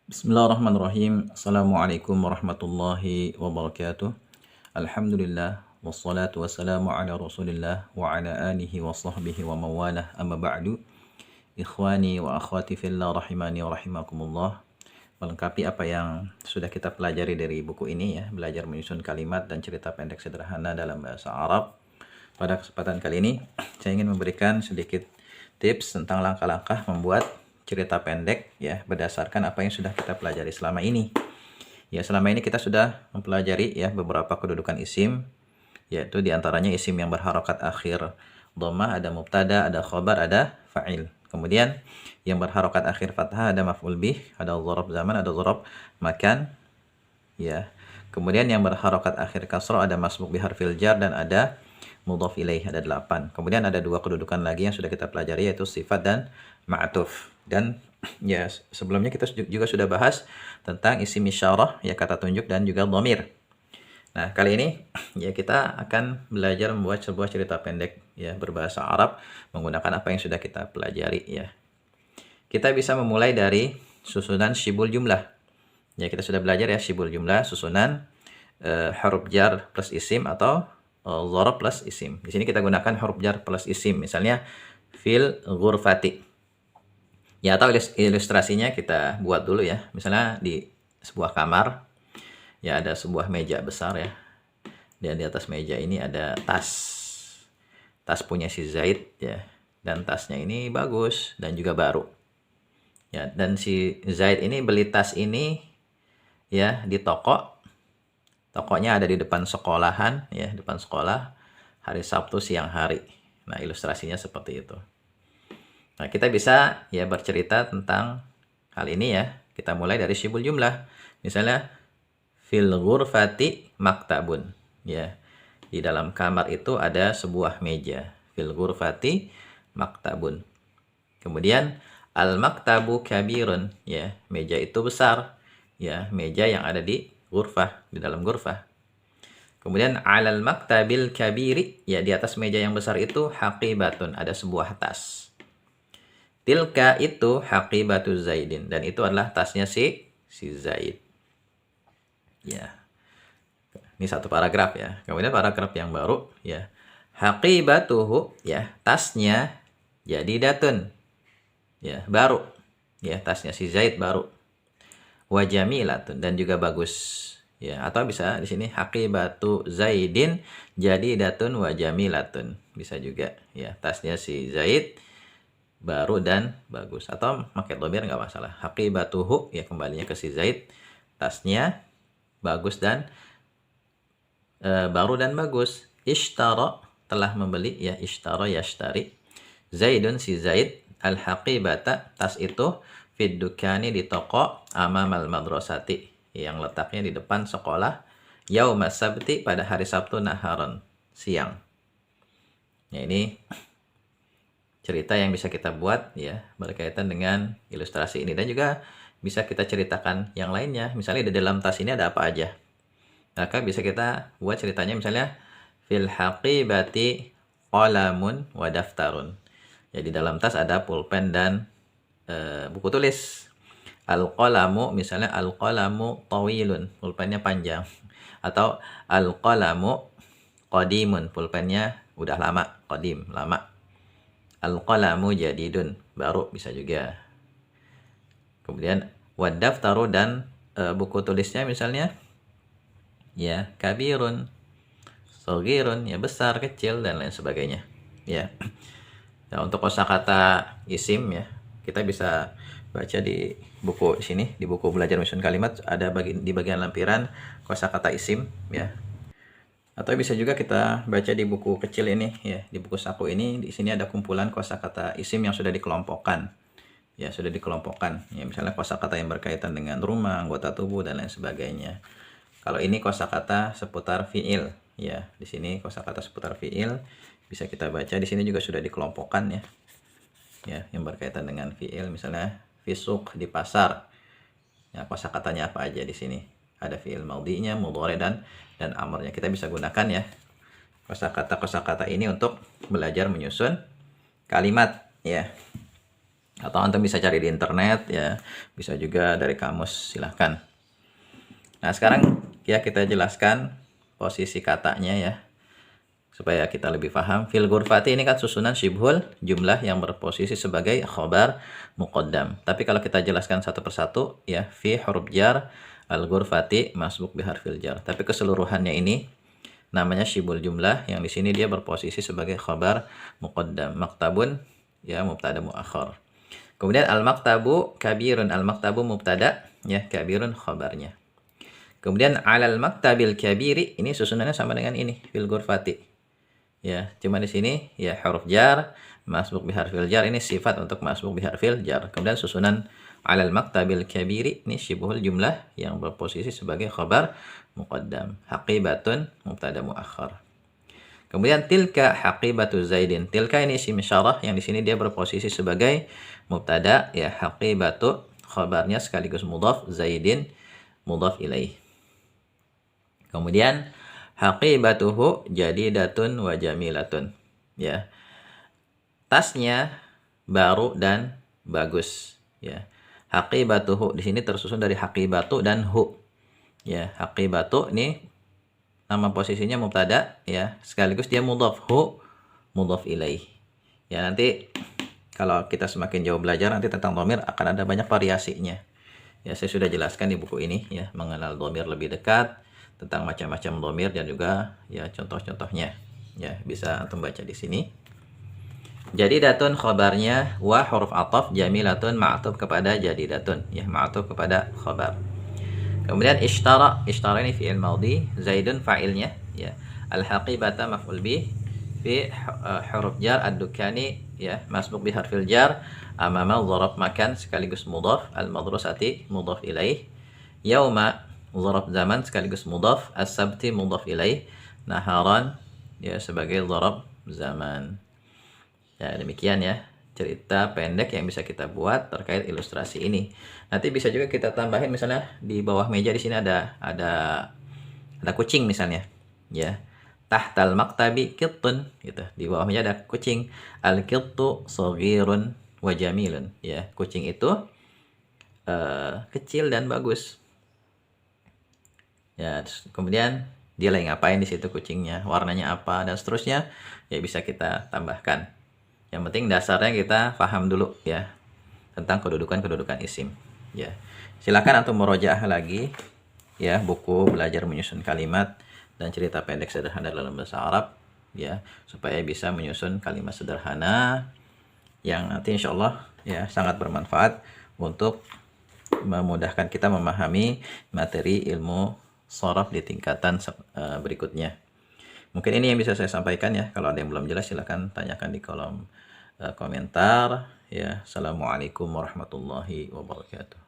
Bismillahirrahmanirrahim. Assalamualaikum warahmatullahi wabarakatuh. Alhamdulillah wassalatu wassalamu ala Rasulillah wa ala alihi wa sahbihi wa mawalah. Amma ba'du. Ikhwani wa akhwati fillah rahimani wa rahimakumullah. Melengkapi apa yang sudah kita pelajari dari buku ini ya, belajar menyusun kalimat dan cerita pendek sederhana dalam bahasa Arab. Pada kesempatan kali ini saya ingin memberikan sedikit tips tentang langkah-langkah membuat cerita pendek ya berdasarkan apa yang sudah kita pelajari selama ini. Ya, selama ini kita sudah mempelajari ya beberapa kedudukan isim, yaitu diantaranya isim yang berharokat akhir dhammah, ada mubtada, ada khobar, ada fa'il. Kemudian yang berharokat akhir fathah ada maf'ul bih, ada dzaraf zaman, ada dzaraf makan. Ya. Kemudian yang berharokat akhir kasrah ada masbuk biharfil jar dan ada mudhaf ilaih, ada 8. Kemudian ada dua kedudukan lagi yang sudah kita pelajari, yaitu sifat dan ma'tuf. Dan ya sebelumnya kita juga sudah bahas tentang isim isyarah ya, kata tunjuk, dan juga dhamir. Nah, kali ini ya kita akan belajar membuat sebuah cerita pendek ya berbahasa Arab menggunakan apa yang sudah kita pelajari ya. Kita bisa memulai dari susunan syibul jumlah. Ya, kita sudah belajar ya syibul jumlah, susunan huruf jar plus isim atau dzaraf plus isim. Di sini kita gunakan huruf jar plus isim. Misalnya fil ghurfati. Ya, atau ilustrasinya kita buat dulu ya. Misalnya di sebuah kamar, ya ada sebuah meja besar ya. Dan di atas meja ini ada tas. Tas punya si Zaid ya. Dan tasnya ini bagus dan juga baru. Ya, dan si Zaid ini beli tas ini ya di toko. Tokonya ada di depan sekolahan ya, depan sekolah, hari Sabtu siang hari. Nah, ilustrasinya seperti itu. Nah, kita bisa ya bercerita tentang hal ini ya. Kita mulai dari syibul jumlah. Misalnya fil ghurfati maktabun. Ya. Di dalam kamar itu ada sebuah meja. Fil ghurfati maktabun. Kemudian al maktabu kabirun, ya. Meja itu besar. Ya, meja yang ada di ghurfah, di dalam ghurfah. Kemudian alal maktabil kabiri, ya di atas meja yang besar itu haqibatun, ada sebuah tas. Tilka itu haqibatu Zaidin, dan itu adalah tasnya si Zaid. Ya. Ini satu paragraf ya. Kemudian paragraf yang baru ya. Haqibatuhu, ya, tasnya jadi datun. Ya, baru. Ya, tasnya si Zaid baru. Wa jamilatun, dan juga bagus. Ya, atau bisa di sini haqibatu Zaidin jadi datun wa jamilatun. Bisa juga ya, tasnya si Zaid baru dan bagus, atau pakai dhamir nggak masalah. Haqibatuhu, ya kembalinya ke si Zaid, tasnya bagus dan baru dan bagus. Ishtara, telah membeli ya, ishtara yashtari. Zaidun, si Zaid, al-haqibata, tas itu, fid dukani, di toko, amamal madrasati, yang letaknya di depan sekolah, yaumas sabti, pada hari Sabtu, naharon, siang. Ya, ini cerita yang bisa kita buat ya berkaitan dengan ilustrasi ini, dan juga bisa kita ceritakan yang lainnya. Misalnya di dalam tas ini ada apa aja, maka bisa kita buat ceritanya misalnya fil haqibati qalamun wa daftarun. Ya, di dalam tas ada pulpen dan buku tulis. Al qalamu, misalnya al qalamu tawilun, pulpennya panjang, atau al qalamu qadimun, pulpennya udah lama, qadim, lama. Al-qalamu jadidun, baru, bisa juga. Kemudian wad daftaru, dan buku tulisnya misalnya ya kabirun, shagirun, ya besar, kecil, dan lain sebagainya. Ya. Nah, untuk kosakata isim ya, kita bisa baca di buku sini, di buku belajar menyusun kalimat, ada di bagian lampiran kosakata isim ya. Atau bisa juga kita baca di buku kecil ini ya, di buku saku ini, di sini ada kumpulan kosakata isim yang sudah dikelompokkan. Ya, sudah dikelompokkan. Ya, misalnya kosakata yang berkaitan dengan rumah, anggota tubuh, dan lain sebagainya. Kalau ini kosakata seputar fiil, ya. Di sini kosakata seputar fiil bisa kita baca. Di sini juga sudah dikelompokkan ya. Ya, yang berkaitan dengan fiil, misalnya fisuk, di pasar. Ya, kosakatanya apa aja di sini? Ada fiil maudhi'nya, mudhari' dan amrnya. Kita bisa gunakan ya kosakata ini untuk belajar menyusun kalimat ya. atau antum bisa cari di internet ya, bisa juga dari kamus, silahkan. Nah sekarang ya kita jelaskan posisi katanya ya, supaya kita lebih paham. Fil ghurfati ini kan susunan syibhul jumlah yang berposisi sebagai khobar muqaddam. Tapi kalau kita jelaskan satu persatu ya, fi huruf jar al ghurfati masbuk bi harfil jar. Tapi keseluruhannya ini namanya syibhul jumlah yang di sini dia berposisi sebagai khobar muqaddam. Maktabun ya mubtada muakhar. Kemudian al maktabu kabirun, al maktabu mubtada ya, kabirun khobarnya. Kemudian alal maktabil kabiri ini susunannya sama dengan ini fil ghurfati. Ya, cuma di sini ya huruf jar masbuk bi harfil jar, ini sifat untuk masbuk bi harfil jar. Kemudian susunan alal maktabil kabiri ini syibhul jumlah yang berposisi sebagai khabar muqaddam. Haqibatun mubtada muakhar. Kemudian tilka haqibatu Zaidin. Tilka ini isim isyarah yang di sini dia berposisi sebagai mubtada ya, haqibatu khabarnya sekaligus mudhaf, Zaidin mudhaf ilaih. Kemudian haqibatuhu jadidatun wa jamilatun ya. Tasnya baru dan bagus ya. Haqibatuhu di sini tersusun dari haqibatu dan hu. Ya, haqibatu ini nama posisinya mubtada ya, sekaligus dia mudhaf, hu mudhaf ilaih. Ya, nanti kalau kita semakin jauh belajar nanti tentang dhamir akan ada banyak variasinya. Ya, saya sudah jelaskan di buku ini ya, mengenal dhamir lebih dekat, tentang macam-macam dhamir dan juga ya contoh-contohnya. Ya, bisa antum baca di sini. Jadidatun khabarnya wa huruf ataf, jamilatun ma'tuf kepada jadidatun ya, ma'tuf kepada khabar. Kemudian ishtara, ishtara ini fi'il madhi, Zaidun fa'ilnya ya. Al-haqibata maf'ul bih, fi huruf jar ad-dukani ya, masbuk bi harfil jar, amama dharab makan sekaligus mudhaf, al-madrasati mudhaf ilaih, yauma dharab zaman sekaligus mudhaf, as-sabti mudhaf ilaih, naharan ya sebagai dharab zaman. Ya, demikian ya cerita pendek yang bisa kita buat terkait ilustrasi ini. Nanti bisa juga kita tambahin misalnya di bawah meja di sini ada kucing misalnya. Ya. Tahtal maktabi qittun gitu. Di bawah meja ada kucing. Al-qittu shaghirun wa jamilun ya. Kucing itu kecil dan bagus. Ya, kemudian dia lagi ngapain di situ kucingnya, warnanya apa dan seterusnya ya bisa kita tambahkan. Yang penting dasarnya kita paham dulu ya tentang kedudukan isim. Ya, silakan antum murojaah lagi ya buku belajar menyusun kalimat dan cerita pendek sederhana dalam bahasa Arab ya, supaya bisa menyusun kalimat sederhana yang nanti insya Allah ya sangat bermanfaat untuk memudahkan kita memahami materi ilmu sharaf di tingkatan berikutnya. Mungkin ini yang bisa saya sampaikan ya. Kalau ada yang belum jelas silakan tanyakan di kolom komentar ya. Assalamualaikum warahmatullahi wabarakatuh.